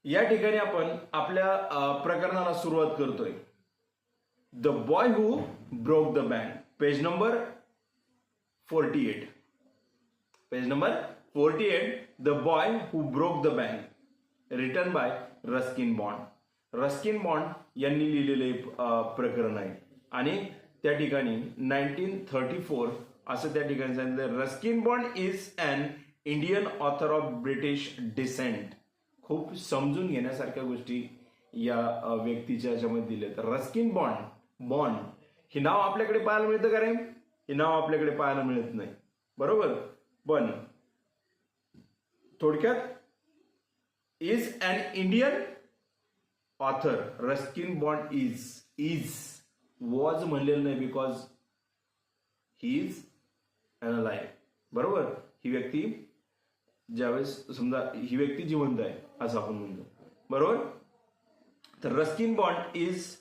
या ठिकाणी आपण आपल्या प्रकरणाला सुरुवात करतोय. The boy who broke the bank, page number 48. Page number 48. The boy who broke the bank, written by Ruskin bond. Ruskin bond यांनी लिहिलेले प्रकरण आहे आणि त्या ठिकाणी 1934 असं त्या ठिकाणी सांगितलं. Ruskin Bond is an Indian author of British descent. खूप समजून घेण्यासारख्या गोष्टी या व्यक्तीच्या याच्यामध्ये दिल्या. तर रस्किन बॉन्ड हे नाव आपल्याकडे पाहायला मिळतं का रे? हे नाव आपल्याकडे पाहायला मिळत नाही, बरोबर. पण थोडक्यात is an Indian author. Ruskin Bond is was म्हणलेलं नाही, बिकॉज ही इज अलाइव्ह, बरोबर. ही व्यक्ती ज्यावेळेस समजा ही व्यक्ती जिवंत आहे असं आपण म्हणतो, बरोबर. तर Ruskin Bond is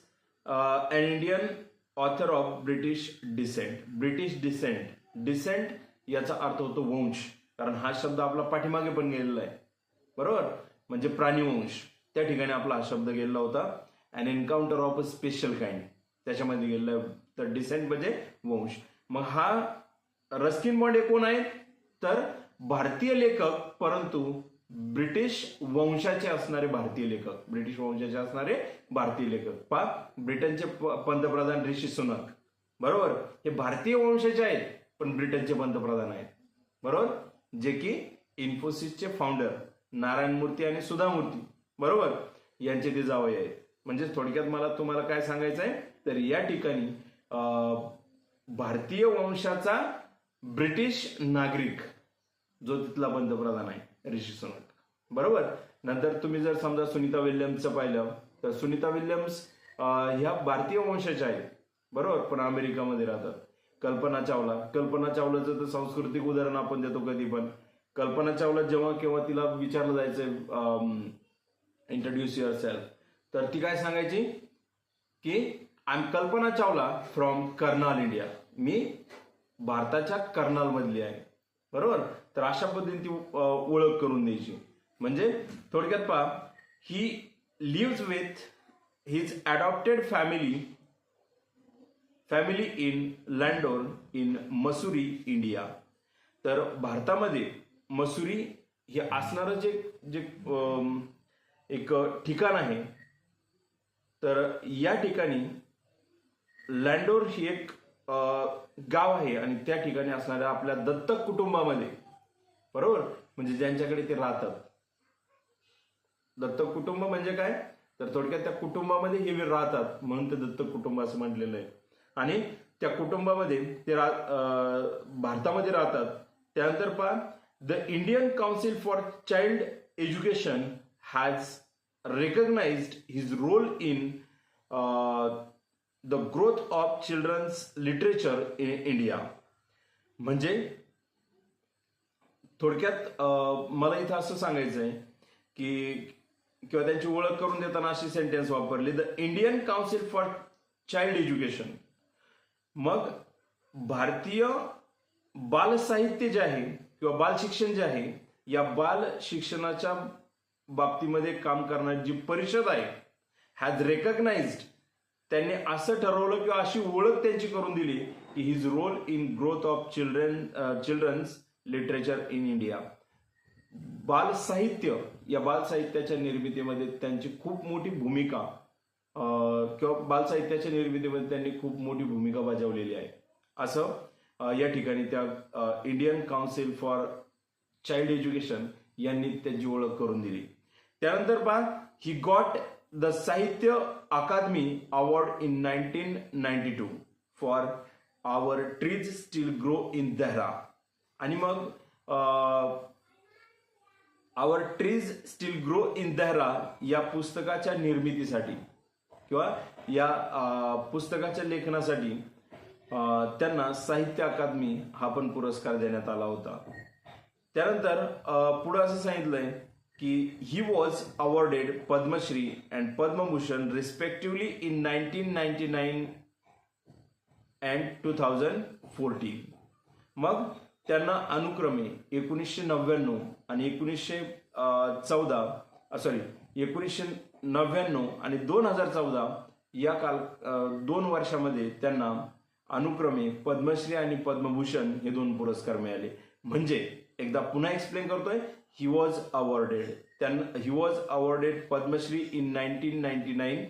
an Indian author of British descent. British descent याचा अर्थ होतो वंश, कारण हा शब्द आपला पाठीमागे पण गेलेला आहे, बरोबर. म्हणजे प्राणीवंश, त्या ठिकाणी आपला हा शब्द गेलेला होता. An encounter of a special kind त्याच्यामध्ये गेलेला आहे. तर डिसेंट म्हणजे वंश. मग हा रस्किन बॉन्ड हे कोण आहेत? तर भारतीय लेखक, परंतु ब्रिटिश वंशाचे असणारे भारतीय लेखक. ब्रिटिश वंशाचे असणारे भारतीय लेखक. ब्रिटनचे पंतप्रधान ऋषी सुनक, बरोबर, हे भारतीय वंशाचे आहेत पण ब्रिटनचे पंतप्रधान आहेत, बरोबर. जे की इन्फोसिसचे फाउंडर नारायण मूर्ती आणि सुधा मूर्ती, बरोबर, यांचे ते जावई आहेत. म्हणजे थोडक्यात मला तुम्हाला काय सांगायचं आहे, तर या ठिकाणी भारतीय वंशाचा ब्रिटिश नागरिक जो तिथला पंतप्रधान आहे ऋषी सुनक, बरोबर. नंतर तुम्ही जर समजा सुनीता विल्यम्सचं पाहिलं तर सुनीता विल्यम्स ह्या भारतीय वंशाच्या आहेत, बरोबर, पण अमेरिकामध्ये राहतात. कल्पना चावलाचं तर सांस्कृतिक उदाहरण आपण देतो कधी पण. कल्पना चावला जेव्हा केव्हा तिला विचारलं जायचं इंट्रोड्यूस युअर सेल्फ, तर ती काय सांगायची की I am Kalpana Chawla from Karnal India. मी भारताच्या कर्नाल मधली आहे, बरोबर. तर अशा पद्धतीने ती ओळख करून द्यायची. म्हणजे थोडक्यात पहा, he lives with his adopted family in Landour in Mussoorie, India. तर भारतामध्ये मसुरी हे असणारं जे एक ठिकाण आहे, तर या ठिकाणी लँडोर ही एक गाव आहे आणि त्या ठिकाणी असणाऱ्या आपल्या दत्तक कुटुंबामध्ये, बरोबर, म्हणजे ज्यांच्याकडे ते राहतात. दत्तक कुटुंब म्हणजे काय? तर थोडक्यात त्या कुटुंबामध्ये हे राहतात म्हणून ते दत्तक कुटुंब असं म्हटलेलं आहे. आणि त्या कुटुंबामध्ये ते भारतामध्ये राहतात. त्यानंतर पहा, the Indian Council for Child Education has recognised his role in the growth of children's literature in India. म्हणजे थोडक्यात मला इथं असं सांगायचं आहे की किंवा त्यांची ओळख करून देताना अशी सेंटेन्स वापरली, the Indian Council for Child education. मग भारतीय बाल साहित्य जे आहे किंवा बाल शिक्षण जे आहे, या बाल शिक्षणाच्या बाबतीमध्ये काम करणारी जी परिषद आहे, हॅज रेकग्नाइज्ड, त्यांनी असं ठरवलं किंवा अशी ओळख त्यांची करून दिली की his role in growth of children's literature in India. बाल साहित्य, या बाल साहित्याच्या निर्मितीमध्ये त्यांची खूप मोठी भूमिका किंवा बाल साहित्याच्या निर्मितीमध्ये त्यांनी खूप मोठी भूमिका बजावलेली आहे, असं या ठिकाणी त्या Indian Council for Child education यांनी त्याची ओळख करून दिली. त्यानंतर पहा, ही got the Sahitya Akademi award in 1992 for our trees still grow in Dehra. आणि मग our trees still grow in Dehra या पुस्तकाच्या निर्मितीसाठी किंवा या पुस्तकाच्या लेखनासाठी त्यांना साहित्य अकादमी हा पण पुरस्कार देण्यात आला होता. त्यानंतर पुढे असं सांगितलंय की he was awarded Padma Shri and Padma Bhushan respectively in 1999 and 2014. मग त्यांना अनुक्रमे 1999 आणि 1914 सॉरी 1999 आणि 2014 या 2 वर्षामध्ये त्यांना अनुक्रमे पद्मश्री आणि पद्मभूषण हे 2 पुरस्कार मिळाले. म्हणजे एकदा पुन्हा एक्सप्लेन करतोय, he was awarded Padma Shri in 1999,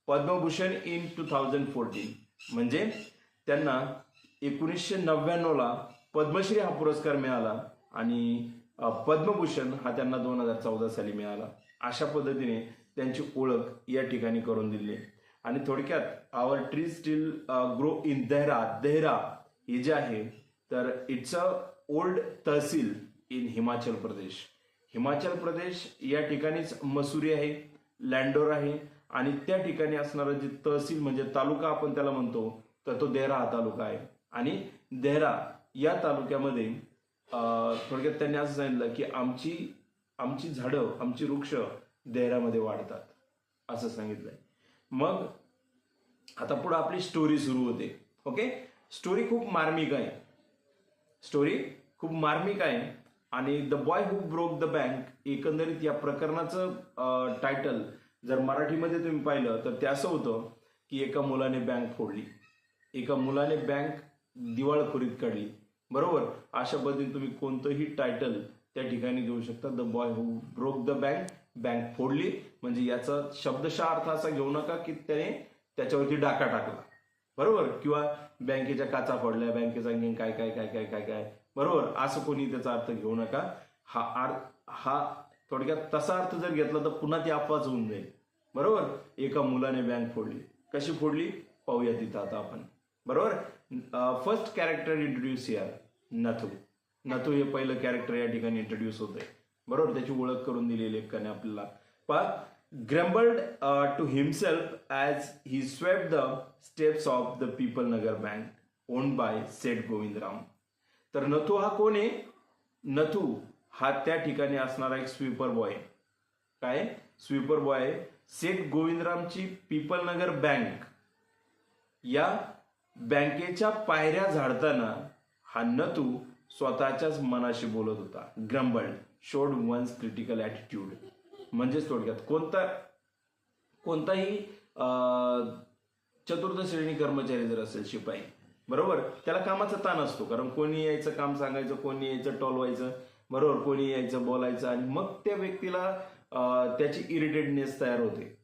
Padma Bhushan in 2014. म्हणजे त्यांना 1999ला पद्मश्री हा पुरस्कार मिळाला आणि पद्मभूषण हा त्यांना 2014 साली मिळाला. अशा पद्धतीने त्यांची ओळख या ठिकाणी करून दिली. आणि थोडक्यात our tree still grow in Dehra हे जे आहे तर it's a old tehsil in Himachal Pradesh. Himachal Pradesh या ठिकाणीच मसुरी आहे, लँडोर आहे आणि त्या ठिकाणी असणारं जे तहसील म्हणजे तालुका आपण त्याला म्हणतो तर तो देहरा हा तालुका आहे. आणि देहरा या तालुक्यामध्ये थोडक्यात त्यांनी असं सांगितलं की आमची झाडं, आमची वृक्ष देहरामध्ये वाढतात असं सांगितलंय. मग आता पुढे आपली स्टोरी सुरू होते. ओके, स्टोरी खूप मार्मिक आहे आणि the boy who broke the bank, एकंदरीत या प्रकरणाचं टायटल जर मराठीमध्ये तुम्ही पाहिलं तर ते असं होतं की एका मुलाने बँक फोडली, एका मुलाने बँक दिवाळखोरीत काढली. बरोबर, अशा पद्धतीने तुम्ही कोणतंही टायटल त्या ठिकाणी देऊ शकता. The boy who broke the bank फोडली म्हणजे याचा शब्दशः अर्थ असा घेऊ नका की त्याने त्याच्यावरती डाका टाकला. बरोबर, किंवा बँकेच्या काचा फोडल्या, बँकेचा काय काय काय काय काय काय बरोबर, असं कोणी त्याचा अर्थ घेऊ नका. हा थोडक्यात तसा अर्थ जर घेतला तर पुन्हा ती अफवाच होऊन जाईल. बरोबर, एका मुलाने बँक फोडली. कशी फोडली पाहूया तिथं आता आपण. बरोबर, first character introduce here, Nathu हे पहिलं कॅरेक्टर या ठिकाणी इंट्रोड्यूस होतंय. बरोबर, त्याची ओळख करून दिली लेखकाने आपल्याला. पण grumbled to himself as he swept the steps of the People Nagar Bank owned by Seth Govindram. तर नथू हा कोण आहे? नथू हा त्या ठिकाणी असणारा एक स्वीपर बॉय. काय स्वीपर बॉय? सेठ गोविंदरामची पीपल नगर बँक या बँकेच्या पायऱ्या झाडताना हा नथू स्वतःच्याच मनाशी बोलत होता. ग्रंबल्ड शोड वन्स क्रिटिकल ॲटिट्यूड. म्हणजेच थोडक्यात कोणताही चतुर्थ श्रेणी कर्मचारी जर असेल, शिपाई, बरोबर, त्याला कामाचा ताण असतो. कारण कोणी यायचं काम सांगायचं, कोणी यायचं टोलवायचं, बरोबर, कोणी यायचं बोलायचं आणि मग त्या व्यक्तीला त्याची इरिटेडनेस तयार होते.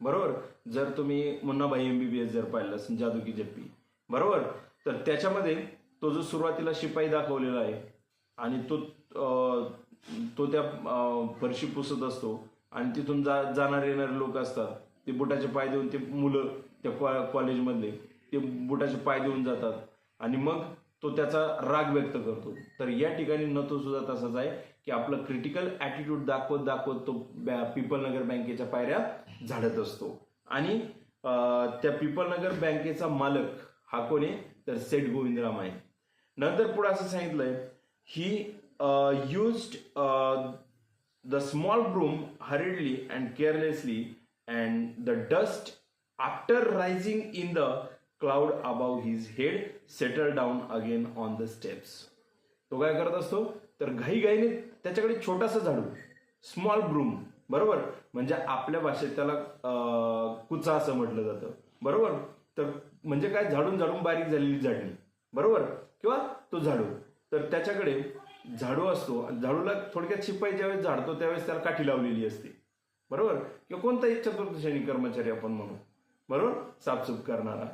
बरोबर, जर तुम्ही मुन्नाभाई MBBS जर पाहिलं असेल, जादू की जप्पी, बरोबर, तर त्याच्यामध्ये तो जो सुरुवातीला शिपाई दाखवलेला आहे आणि तो त्या फरशी पुसत असतो आणि तिथून जाणारे येणारे लोक असतात, ते बुटाचे पाय देऊन, ते मुलं त्या कॉलेजमधले ते बुटाचे पाय देऊन जातात आणि मग तो त्याचा राग व्यक्त करतो. तर या ठिकाणी नथू सुद्धा तसाच आहे की आपलं क्रिटिकल ॲटिट्यूड दाखवत तो पीपल नगर बँकेच्या पायऱ्या झाडत असतो. आणि त्या पीपल नगर बँकेचा मालक हा कोण आहे? तर सेठ गोविंदराम आहे. नंतर पुढे असं सांगितलंय, ही used the small broom hurriedly and carelessly, and the dust, after rising in the cloud above his head, settled down again on the steps. तो काय करत असतो? तर घाईघाईने त्याच्याकडे छोटासा झाडू, स्मॉल ब्रूम, बरोबर, म्हणजे आपल्या भाषेत त्याला कुचा असं म्हटलं जातं. बरोबर, तर म्हणजे काय, झाडून बारीक झालेली झाडणी, बरोबर, किंवा तो झाडू. तर त्याच्याकडे झाडू असतो. झाडूला थोडक्यात शिपाई ज्यावेळेस झाडतो त्यावेळेस त्याला काठी लावलेली असते. बरोबर, किंवा कोणताही चतुर्थ श्रेणी कर्मचारी आपण म्हणू, बरोबर, साफसूफ करणारा.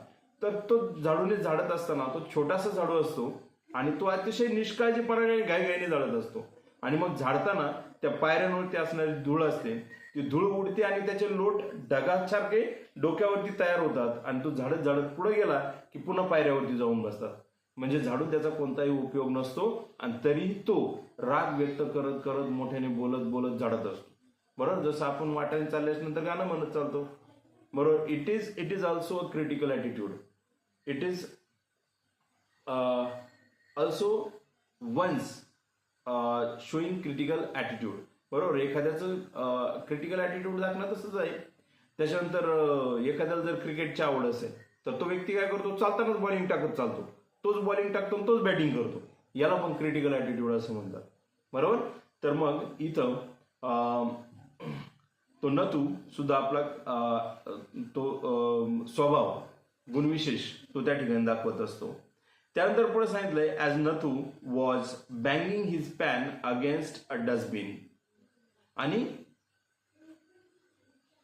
तर तो झाडूने झाडत असताना तो छोटासा झाडू असतो आणि तो अतिशय निष्काळजीपणाने घाईघाईने झाडत असतो. आणि मग झाडताना त्या पायऱ्यांवरती असणारी धूळ असते, ती धूळ उडते आणि त्याचे लोट ढगासारखे डोक्यावरती तयार होतात आणि तो झाडत पुढे गेला की पुन्हा पायऱ्यावरती जाऊन बसतात. म्हणजे झाडून त्याचा कोणताही उपयोग नसतो आणि तरीही तो राग व्यक्त करत करत मोठ्याने बोलत झाडत असतो. बरोबर, जसं आपण वाटाने चालल्यानंतर गाणं म्हणत चालतो. बरोबर, it is also a critical attitude. It is also one's showing critical attitude. बरोबर, एखाद्याचं क्रिटिकल ॲटिट्यूड दाखवणं तसंच आहे. त्याच्यानंतर एखाद्याला जर क्रिकेटची आवड असेल तर तो व्यक्ती काय करतो? चालतानाच बॉलिंग टाकत चालतो. तोच बॉलिंग टाकतो तोच बॅटिंग करतो. याला पण क्रिटिकल ॲटिट्यूड असं म्हणतात. बरोबर, तर मग इथं तो नथू सुद्धा आपला तो स्वभाव गुणविशेष तो त्या ठिकाणी दाखवत असतो. त्यानंतर पुढे सांगितलंय as Nathu was banging his pan against a dustbin. आणि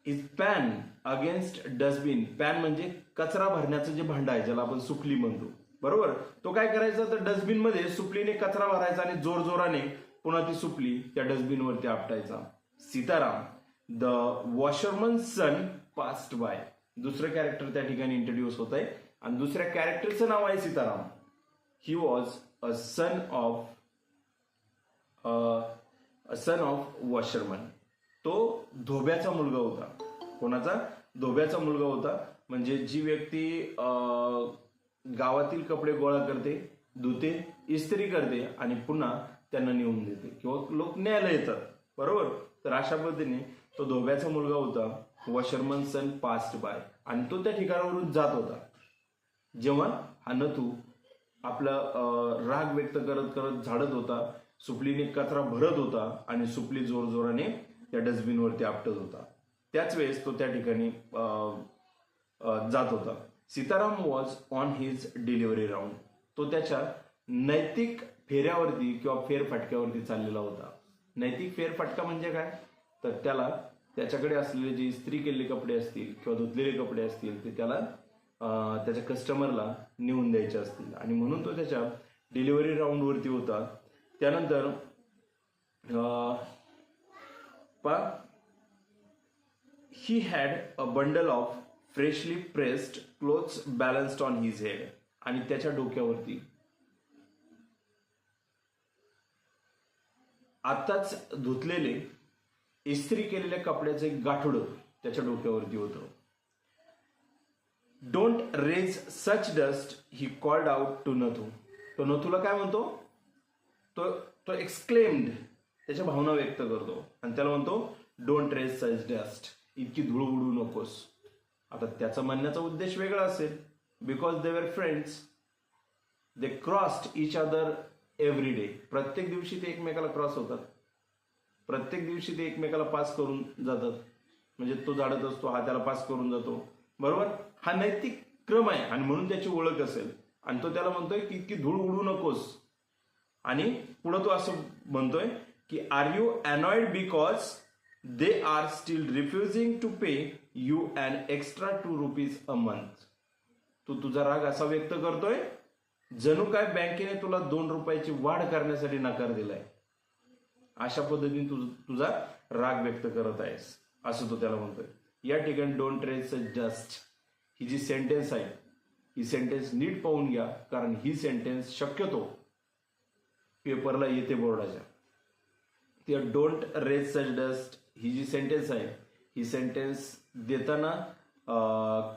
his pan against dustbin. Pan म्हणजे कचरा भरण्याचं जे भांडं आहे ज्याला आपण सुपली म्हणतो, बरोबर. तो काय करायचा तर डस्टबिन मध्ये सुपलीने कचरा भरायचा आणि जोरजोराने पुन्हा ती सुपली त्या डस्टबिन वरती आपटायचा. Sitaram the washerman son passed by. दुसरं कॅरेक्टर त्या ठिकाणी इंट्रोड्यूस होत आहे आणि दुसऱ्या कॅरेक्टरचं नाव आहे Sitaram. He was a son of washerman. तो धोब्याचा मुलगा होता. कोणाचा? धोब्याचा मुलगा होता. म्हणजे जी व्यक्ती गावातील कपडे गोळा करते, धुते, इस्त्री करते आणि पुन्हा त्यांना नेऊन देते किंवा लोक न्यायला येतात, बरोबर. तर अशा पद्धतीने तो धोब्याचा मुलगा होता. वॉशरमन सन पास्ड बाय. आणि तो त्या ठिकाणावरून जात होता. जेव्हा हा नथू आपला राग व्यक्त करत करत झाडत होता, सुपलीने कचरा भरत होता आणि सुपली जोरजोराने त्या डस्टबिनवरती आपटत होता. त्याच वेळेस तो त्या ठिकाणी जात होता. Sitaram was on his delivery round. तो त्याच्या नैतिक फेऱ्यावरती किंवा फेरफटक्यावरती चाललेला होता. नैतिक फेरफटका म्हणजे काय तर त्याला त्याच्याकडे असलेले जे इस्त्री केलेले कपडे असतील किंवा धुतलेले कपडे असतील ते त्याला त्याच्या कस्टमरला नेऊन द्यायचे असतील आणि म्हणून तो त्याच्या डिलिव्हरी राऊंडवरती होता. त्यानंतर he had a bundle of freshly pressed clothes balanced on his head. आणि त्याच्या डोक्यावरती आताच धुतलेले इस्त्री केलेल्या कपड्याचं एक गाठोडं त्याच्या डोक्यावरती होतं. Don't raise such dust he called out to Nathu. तो नथूला काय म्हणतो? तो एक्सक्लेम्ड, त्याच्या भावना व्यक्त करतो आणि त्याला म्हणतो डोंट रेज सच डस्ट. इतकी धूळ उडू नकोस. आता त्याचा म्हणण्याचा उद्देश वेगळा असेल. Because they were friends, they crossed each other every day. प्रत्येक दिवशी ते एकमेकाला क्रॉस होतात, प्रत्येक दिवशी ते एकमेकाला पास करून जातात. म्हणजे तो झाडत असतो, हा त्याला पास करून जातो, बरोबर. हा नैतिक क्रम आहे आणि म्हणून त्याची ओळख असेल. आणि तो त्याला म्हणतोय की इतकी धूळ उडू नकोस. आणि पुढे तो असं म्हणतोय की are you annoyed because they are still refusing to pay you an extra ₹2 a month. तू तुझा राग असा व्यक्त करतोय जणू काय बँकेने तुला ₹2 वाढ करण्यासाठी नकार दिलाय. अशा पद्धतीने तुझा राग व्यक्त करत आहेस असं तो त्याला म्हणतोय. या ठिकाणी डोंट रेज सच डस्ट ही जी सेंटेन्स आहे ही सेंटेन्स नीट पाहून घ्या, कारण ही सेंटेन्स शक्यतो पेपरला येते बोर्डाच्या. ती डोंट रेज सच डस्ट ही जी सेंटेन्स आहे ही सेंटेन्स देताना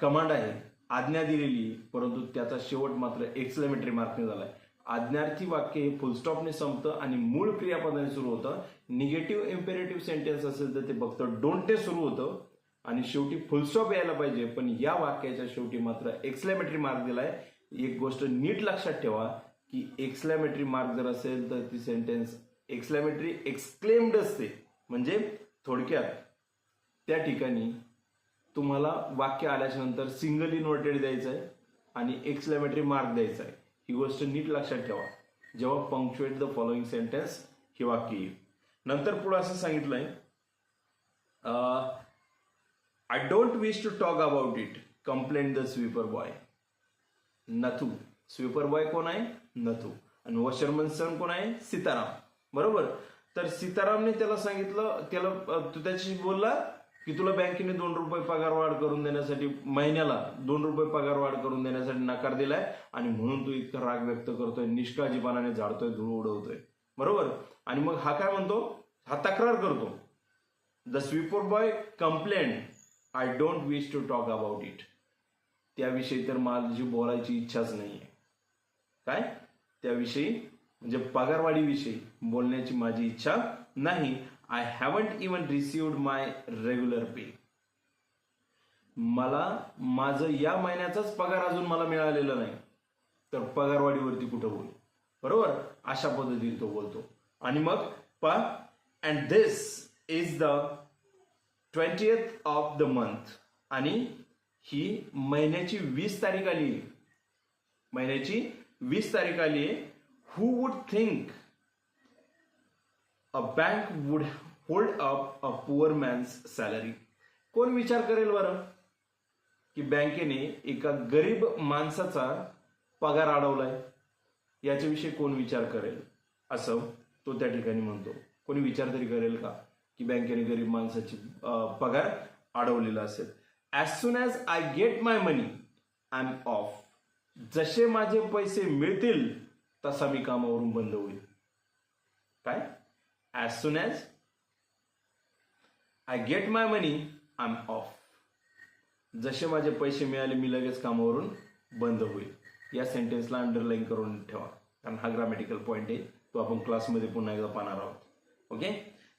कमांड आहे, आज्ञा दिलेली, परंतु त्याचा शेवट मात्र एक्सक्लेमेटरी मार्कने झालाय. आज्ञार्थी वाक्य हे फुलस्टॉपने संपतं आणि मूळ क्रियापदाने सुरू होतं. निगेटिव्ह इम्पेरेटिव्ह सेंटेन्स असेल तर ते फक्त डोंटने सुरू होतं आणि शेवटी फुलस्टॉप यायला पाहिजे, पण या वाक्याच्या शेवटी मात्र एक्सक्लेमेटरी मार्क दिलाय. एक गोष्ट नीट लक्षात ठेवा की एक्सक्लेमेटरी मार्क जर असेल तर ती सेंटेन्स एक्सक्लेमेटरी एक्सक्लेम्ड असते. म्हणजे थोडक्यात त्या ठिकाणी तुम्हाला वाक्य आल्याच्या नंतर सिंगल इन्व्हर्टेड द्यायचं आहे आणि एक्सक्लेमेटरी मार्क द्यायचा आहे. ही गोष्ट नीट लक्षात ठेवा जेव्हा पंक्च्युएट द फॉलोइंग सेंटेन्स हे वाक्य येईल. नंतर पुढे असं सांगितलंय I don't wish to talk about it complain the sweeper boy. Nathu, sweeper boy कोण आहे? नथू. आणि वॉशरमन सन कोण आहे? सीताराम, बरोबर. तर सीतारामने त्याला सांगितलं, त्याला तो त्याच्याशी बोलला की तुला बँकेने ₹2 पगार वाढ करून देण्यासाठी, महिन्याला ₹2 पगार वाढ करून देण्यासाठी नकार दिलाय आणि म्हणून तू इतका राग व्यक्त करतोय, निष्काळजीपणाने झाडतोय, धूळ उडवतोय, बरोबर. आणि मग हा काय म्हणतो? हा तक्रार करतो. The sweeper boy complained I don't wish to talk about it. त्याविषयी तर माझी बोलायची इच्छाच नाहीये. काय? त्याविषयी म्हणजे पगारवाढीविषयी बोलण्याची माझी इच्छा नाही. I haven't even received my regular pay. मला माझं या महिन्याचाच पगार अजून मला मिळालेला नाही, तर पगारवाढीवरती कुठं बोल, बरोबर. अशा पद्धतीने तो बोलतो. आणि मग and this is the 20th of the month आणि ही महिन्याची 20 तारीख आली आहे. महिन्याची 20 तारीख आली आहे. Who would think a bank would hold up a poor man's salary. कोण विचार करेल बरं की बँकेने एका गरीब माणसाचा पगार अडवलाय. याच्याविषयी कोण विचार करेल असं तो त्या ठिकाणी म्हणतो. कोणी विचार तरी करेल का की बँकेने गरीब माणसाची पगार अडवलेला असेल. As soon as I get my money I am off. जसे माझे पैसे मिळतील तसा मी कामावरून बंद होईल. काय? As soon as I get my money I am off. जसे माझे पैसे मिळाले मी लगेच कामावरून बंद होईल. या सेंटेन्सला अंडरलाईन करून ठेवा कारण हा ग्रामॅटिकल पॉईंट आहे. तो आपण क्लासमध्ये पुन्हा एकदा पाहणार आहोत. ओके.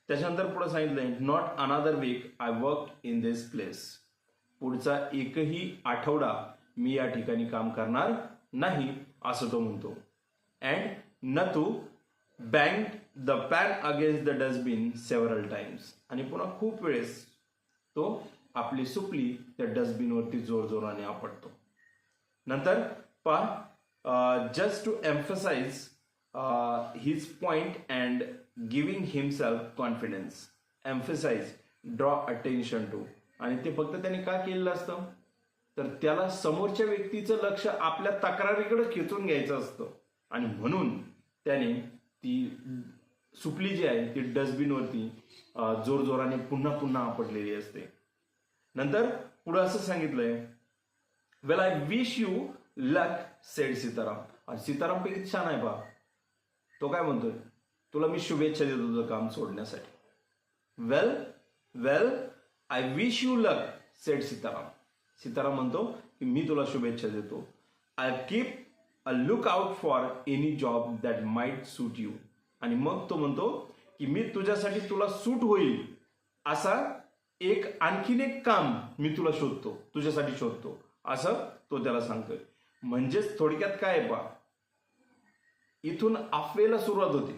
त्याच्यानंतर पुढे सांगितलंय नॉट अनादर week I work in this place. पुढचा एकही आठवडा मी या ठिकाणी काम करणार नाही असं तो म्हणतो. And Nathu bang the pan against the dustbin several times. आणि पुन्हा खूप वेळेस तो आपली सुपली त्या डस्टबिनवरती जोरजोराने आपटतो. नंतर पहा just to emphasize his point and giving himself confidence. Emphasize draw attention to. आणि ते फक्त त्याने का केलेलं असतं तर त्याला समोरच्या व्यक्तीचं लक्ष आपल्या तक्रारीकडे खेचून घ्यायचं असतं आणि म्हणून त्याने ती सुपली जी आहे ती डस्टबिनवरती जोरजोराने पुन्हा पुन्हा आपटलेली असते. नंतर पुढे असं सांगितलंय well I wish you luck sed Sitaram. आणि सीताराम पैकी छान आहे पहा. तो काय म्हणतोय तुला मी शुभेच्छा देतो तुझं काम सोडण्यासाठी. Well I wish you luck sed Sitaram. Sitaram म्हणतो की मी तुला शुभेच्छा देतो. I keep a look out for any job that might suit you. आणि मग तो म्हणतो की मी तुझ्यासाठी तुला सूट होईल असा आणखीन एक काम मी तुला शोधतो तुझ्यासाठी शोधतो असं तो त्याला सांगतोय. म्हणजेच थोडक्यात काय आहे पहा इथून अफवेला सुरुवात होते.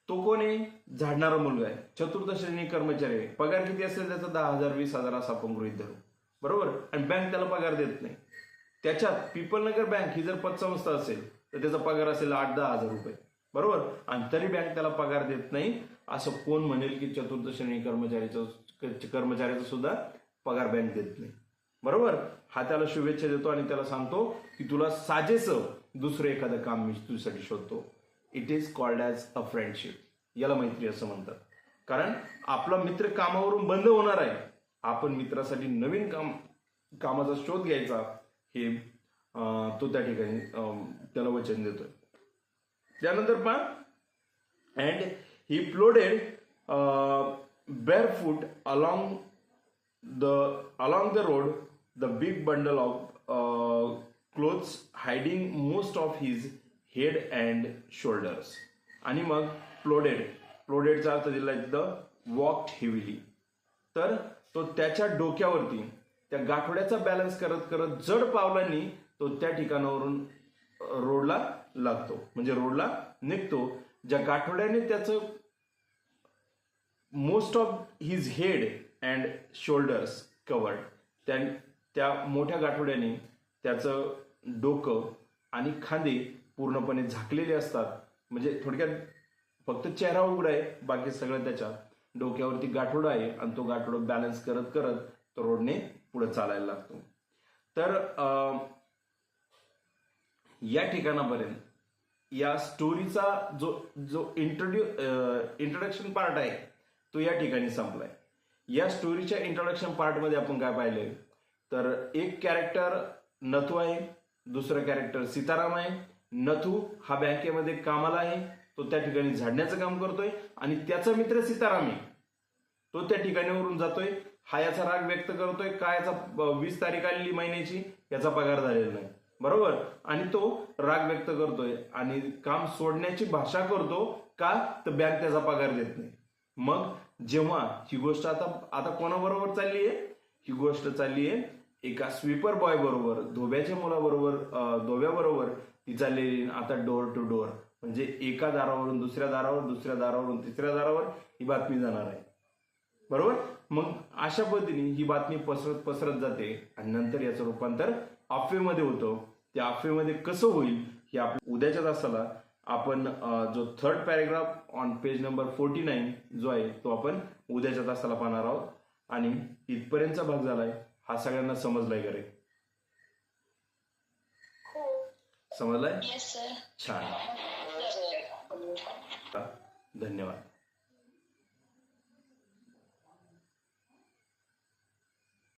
तो कोण आहे झाडणारा मुलगा आहे. चतुर्थ श्रेणी कर्मचारी आहे. पगार किती असेल त्याचा 10,000 20,000 असा आपण गृहीत धरू. बरोबर. आणि बँक त्याला पगार देत नाही. त्याच्यात पिपलनगर बँक ही जर पतसंस्था असेल तर त्याचा पगार असेल 8-10 हजार रुपये. बरोबर. आणि तरी बँक त्याला पगार देत नाही असं कोण म्हणेल की चतुर्थ श्रेणी कर्मचाऱ्याचा सुद्धा पगार बँक देत नाही. बरोबर. हा त्याला शुभेच्छा देतो आणि त्याला सांगतो की तुला साजेसं दुसरं एखादं काम मी तुझ्यासाठी शोधतो. It is called as a friendship. याला मैत्री असं म्हणतात. कारण आपला मित्र कामावरून बंद होणार आहे. आपण मित्रासाठी नवीन कामाचा शोध घ्यायचा हे तो त्या ठिकाणी त्याला वचन देतोय. त्यानंतर पहा and he प्लोडेड barefoot along the road, the big bundle of clothes hiding most of his head and shoulders. आणि मग प्लोडेडचा अर्थ दिला इथं वॉक्ड हेविली. तर तो त्याच्या डोक्यावरती त्या गाठोड्याचा बॅलन्स करत करत जड पावलांनी तो त्या ठिकाणावरून रोडला लागतो म्हणजे रोडला निघतो. ज्या गाठोड्याने त्याचं most of his head and shoulders covered. त्या मोठ्या गाठोड्याने त्याचं डोकं आणि खांदे पूर्णपणे झाकलेले असतात. म्हणजे थोडक्यात फक्त चेहरा उघडा आहे बाकी सगळं त्याच्या डोक्यावरती गाठोडा आहे आणि तो गाठोडा बॅलन्स करत करत तो रोडने पुढे चालायला लागतो. तर या ठिकाणापर्यंत या स्टोरीचा जो इंट्रोडक्शन पार्ट आहे तो या ठिकाणी संपलाय. या स्टोरीच्या इंट्रोडक्शन पार्टमध्ये आपण काय पाहिलंय तर एक कॅरेक्टर नथू आहे. दुसरं कॅरेक्टर सीताराम आहे. नथू हा बँकेमध्ये कामाला आहे. तो त्या ठिकाणी झाडण्याचं काम करतोय आणि त्याचा मित्र सीताराम आहे. तो त्या ठिकाणीवरून जातोय. हा याचा राग व्यक्त करतोय का याचा 20 तारीख आलेली महिन्याची याचा पगार झालेला नाही. बरोबर. आणि तो राग व्यक्त करतोय आणि काम सोडण्याची भाषा करतो का तर बँक त्याचा पगार देत नाही. मग जेव्हा ही गोष्ट आता कोणाबरोबर चालली आहे ही गोष्ट चालली आहे एका स्वीपर बॉय बरोबर धोब्याच्या मुलाबरोबर धोब्याबरोबर ती चाललेली. आता डोअर टू डोअर म्हणजे एका दारावरून दुसऱ्या दारावर दुसऱ्या दारावरून तिसऱ्या दारावर ही बातमी जाणार आहे. बरोबर. मग अशा पद्धतीने ही बातमी पसरत पसरत जाते आणि नंतर याचं रूपांतर अफवेमध्ये होतं. त्या अफवेमध्ये कसं होईल हे आपण उद्याच्या तासाला आपण जो third paragraph on page number 49 जो आहे तो आपण उद्याच्या तासाला पाहणार आहोत. आणि इथपर्यंतचा भाग झालाय. हा सगळ्यांना समजलाय का रे? हो. समजलाय? Yes sir. छान.